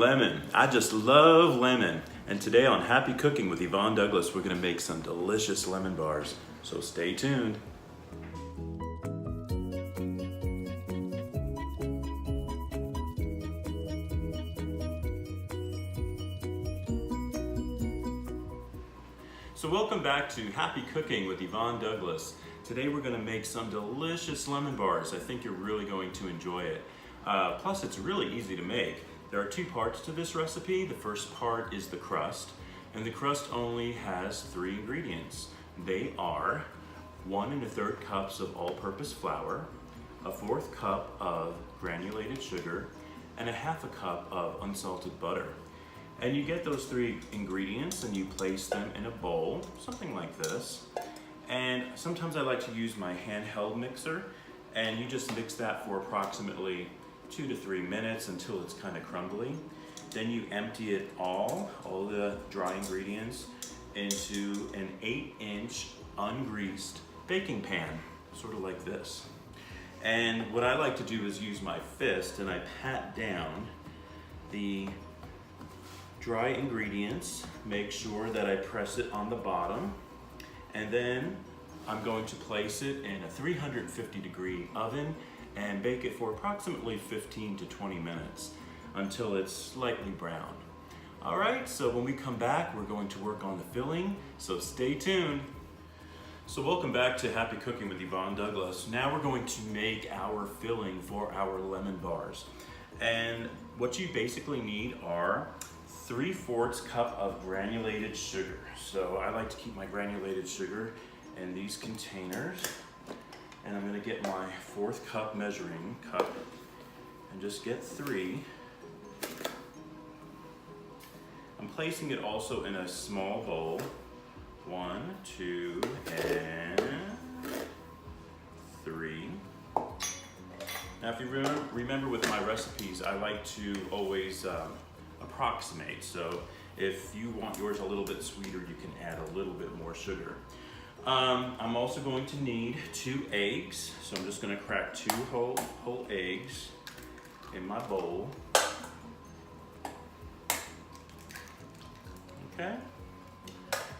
lemon. I just love lemon. And today on Happy Cooking with Yvonne Douglas, we're gonna make some delicious lemon bars. So stay tuned. So welcome back to Happy Cooking with Yvonne Douglas. Today we're gonna make some delicious lemon bars. I think you're really going to enjoy it. Plus it's really easy to make. There are two parts to this recipe. The first part is the crust, and the crust only has 3 ingredients. They are 1 1/3 cups of all-purpose flour, a 1/4 cup of granulated sugar, and a 1/2 cup of unsalted butter. And you get those 3 ingredients and you place them in a bowl, something like this. And sometimes I like to use my handheld mixer, and you just mix that for approximately 2 to 3 minutes until it's kind of crumbly. Then you empty it all the dry ingredients, into an 8-inch ungreased baking pan, sort of like this. And what I like to do is use my fist and I pat down the dry ingredients, make sure that I press it on the bottom, and then I'm going to place it in a 350-degree oven and bake it for approximately 15 to 20 minutes until it's slightly brown. All right, so when we come back, we're going to work on the filling, so stay tuned. So welcome back to Happy Cooking with Yvonne Douglas. Now we're going to make our filling for our lemon bars. And what you basically need are 3/4 cup of granulated sugar. So I like to keep my granulated sugar in these containers. And I'm gonna get my 1/4 cup measuring cup and just get 3. I'm placing it also in a small bowl. 1, 2, and 3. Now if you remember with my recipes, I like to always approximate. So if you want yours a little bit sweeter, you can add a little bit more sugar. I'm also going to need 2 eggs. So I'm just gonna crack 2 whole eggs in my bowl. Okay.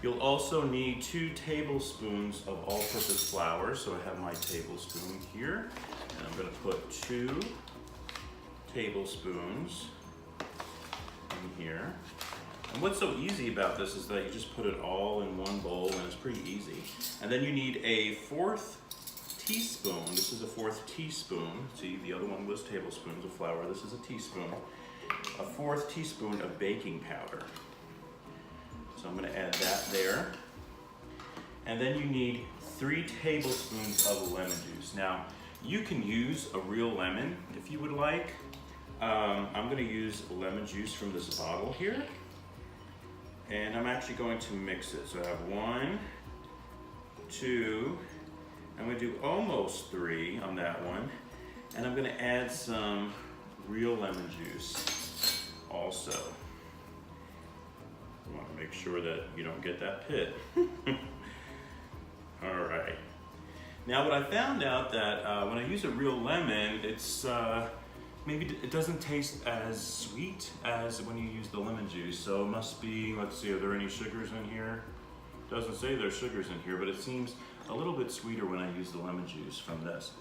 You'll also need 2 tablespoons of all-purpose flour. So I have my tablespoon here, and I'm gonna put 2 tablespoons in here. And what's so easy about this is that you just put it all in one bowl, and it's pretty easy. And then you need a 1/4 teaspoon. This is a 1/4 teaspoon. See, the other one was tablespoons of flour. This is a teaspoon. A 1/4 teaspoon of baking powder. So I'm gonna add that there. And then you need 3 tablespoons of lemon juice. Now, you can use a real lemon if you would like. I'm gonna use lemon juice from this bottle here. And I'm actually going to mix it. So I have 1, 2, I'm gonna do almost 3 on that one. And I'm gonna add some real lemon juice also. You wanna make sure that you don't get that pit. All right. Now what I found out that when I use a real lemon, it's maybe it doesn't taste as sweet as when you use the lemon juice. So it must be, let's see, are there any sugars in here? Doesn't say there's sugars in here, but it seems a little bit sweeter when I use the lemon juice from this.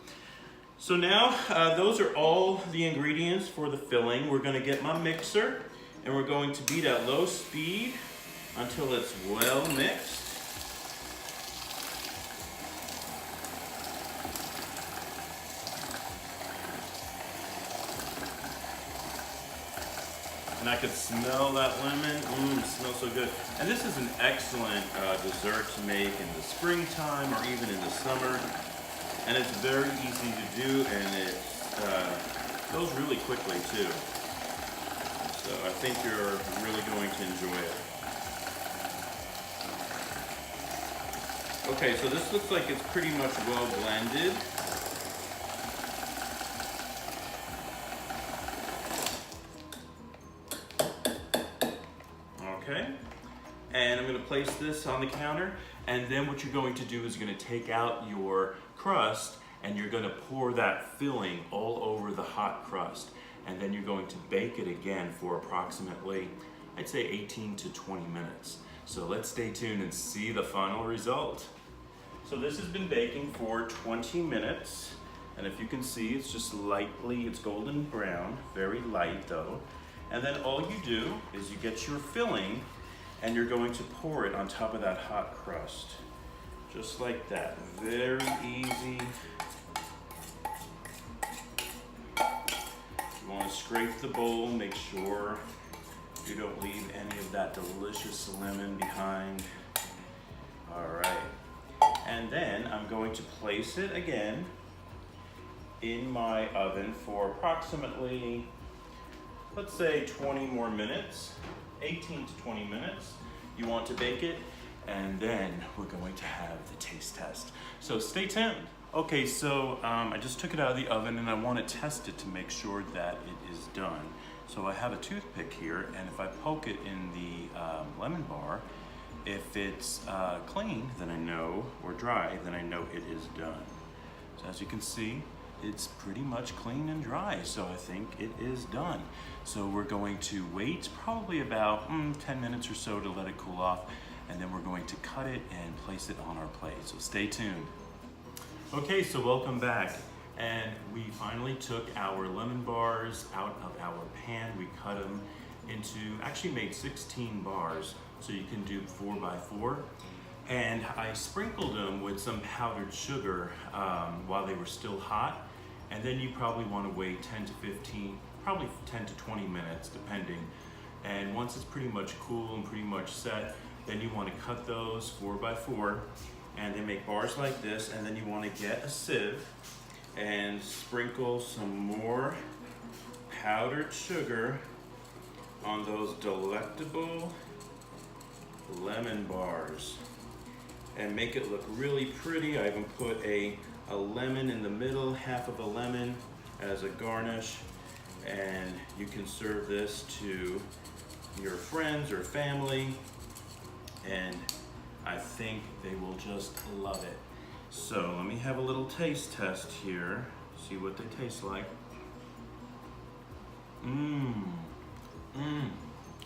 So now those are all the ingredients for the filling. We're gonna get my mixer and we're going to beat at low speed until it's well mixed. And I could smell that lemon. It smells so good. And this is an excellent dessert to make in the springtime or even in the summer. And it's very easy to do, and it goes really quickly too. So I think you're really going to enjoy it. Okay, so this looks like it's pretty much well blended. Okay, and I'm gonna place this on the counter, and then what you're going to do is you're gonna take out your crust and you're gonna pour that filling all over the hot crust. and then you're going to bake it again for approximately, I'd say 18 to 20 minutes. So let's stay tuned and see the final result. So this has been baking for 20 minutes, and if you can see, it's just lightly, it's golden brown, very light though. And then all you do is you get your filling, and you're going to pour it on top of that hot crust. Just like that, very easy. You want to scrape the bowl, make sure you don't leave any of that delicious lemon behind. All right, and then I'm going to place it again in my oven for approximately, let's say 20 more minutes, 18 to 20 minutes. You want to bake it, and then we're going to have the taste test. So stay tuned. Okay, so I just took it out of the oven and I want to test it to make sure that it is done. So I have a toothpick here, and if I poke it in the lemon bar, if it's clean, then I know, or dry, then I know it is done. So as you can see, it's pretty much clean and dry, so I think it is done. So we're going to wait probably about 10 minutes or so to let it cool off, and then we're going to cut it and place it on our plate. So stay tuned. Okay, so welcome back. And we finally took our lemon bars out of our pan. We cut them into, actually made 16 bars, so you can do 4 by 4. And I sprinkled them with some powdered sugar while they were still hot. And then you probably want to wait 10 to 15, probably 10 to 20 minutes, depending. And once it's pretty much cool and pretty much set, then you want to cut those 4 by 4, and they make bars like this. And then you want to get a sieve and sprinkle some more powdered sugar on those delectable lemon bars and make it look really pretty. I even put a lemon in the middle, half of a lemon as a garnish, and you can serve this to your friends or family, and I think they will just love it. So let me have a little taste test here, see what they taste like.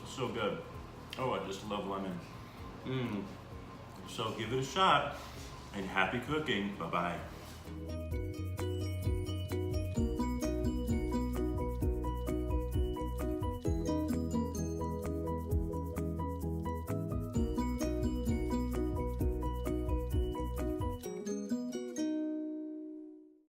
So good. Oh, I just love lemon. So give it a shot, and happy cooking. Bye-bye.